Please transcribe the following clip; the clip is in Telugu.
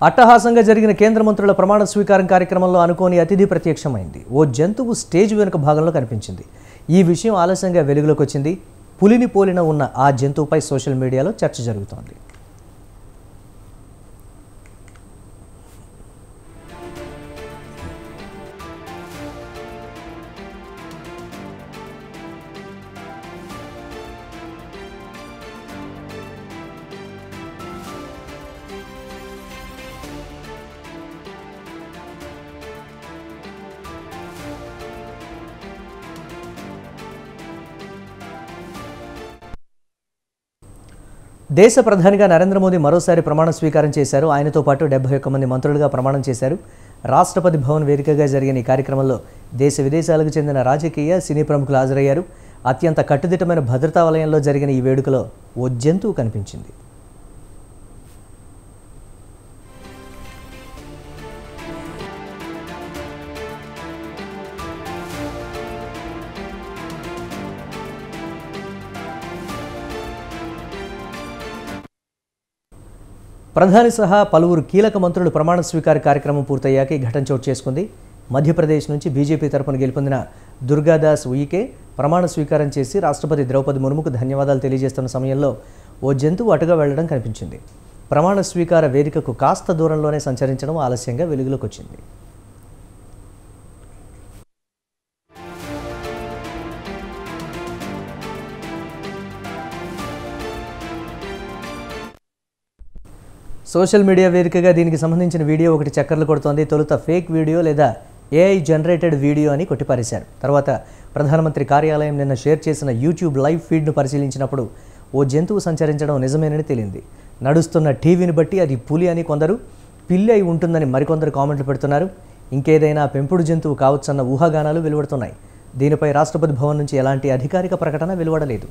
అట్టహాసంగా జరిగిన కేంద్ర మంత్రుల ప్రమాణ స్వీకారం కార్యక్రమంలో అనుకోని అతిథి ప్రత్యక్షమైంది. ఓ జంతువు స్టేజ్ వెనుక భాగంలో కనిపించింది. ఈ విషయం ఆలస్యంగా వెలుగులోకి వచ్చింది. పులిని పోలిన ఉన్న ఆ జంతువుపై సోషల్ మీడియాలో చర్చ జరుగుతోంది. దేశ ప్రధానిగా నరేంద్ర మోదీ మరోసారి ప్రమాణ స్వీకారం చేశారు. ఆయనతో పాటు 71 మంది మంత్రులుగా ప్రమాణం చేశారు. రాష్ట్రపతి భవన్ వేదికగా జరిగిన ఈ కార్యక్రమంలో దేశ విదేశాలకు చెందిన రాజకీయ, సినీ ప్రముఖులు హాజరయ్యారు. అత్యంత కట్టుదిట్టమైన భద్రతా వలయంలో జరిగిన ఈ వేడుకలో ఓ జంతువు కనిపించింది. ప్రధాని సహా పలువురు కీలక మంత్రులు ప్రమాణ స్వీకార కార్యక్రమం పూర్తయ్యాక ఈ ఘటన చోటు చేసుకుంది. మధ్యప్రదేశ్ నుంచి బీజేపీ తరపున గెలుపొందిన దుర్గాదాస్ ఉయికే ప్రమాణ స్వీకారం చేసి రాష్ట్రపతి ద్రౌపది ముర్ముకు ధన్యవాదాలు తెలియజేస్తున్న సమయంలో ఓ జంతువు అటుగా వెళ్లడం కనిపించింది. ప్రమాణ స్వీకార వేదికకు కాస్త దూరంలోనే సంచరించడం ఆలస్యంగా వెలుగులోకి వచ్చింది. సోషల్ మీడియా వేదికగా దీనికి సంబంధించిన వీడియో ఒకటి చక్కర్లు కొడుతోంది. తొలుత ఫేక్ వీడియో లేదా ఏఐ జనరేటెడ్ వీడియో అని కొట్టిపారేశారు. తర్వాత ప్రధానమంత్రి కార్యాలయం నిన్న షేర్ చేసిన యూట్యూబ్ లైవ్ ఫీడ్ను పరిశీలించినప్పుడు ఓ జంతువు సంచరించడం నిజమేనని తేలింది. నడుస్తున్న టీవీని బట్టి అది పులి అని కొందరు, పిల్లి అయి ఉంటుందని మరికొందరు కామెంట్లు పెడుతున్నారు. ఇంకేదైనా పెంపుడు జంతువు కావచ్చన్న ఊహాగానాలు వెలువడుతున్నాయి. దీనిపై రాష్ట్రపతి భవన్ నుంచి ఎలాంటి అధికారిక ప్రకటన వెలువడలేదు.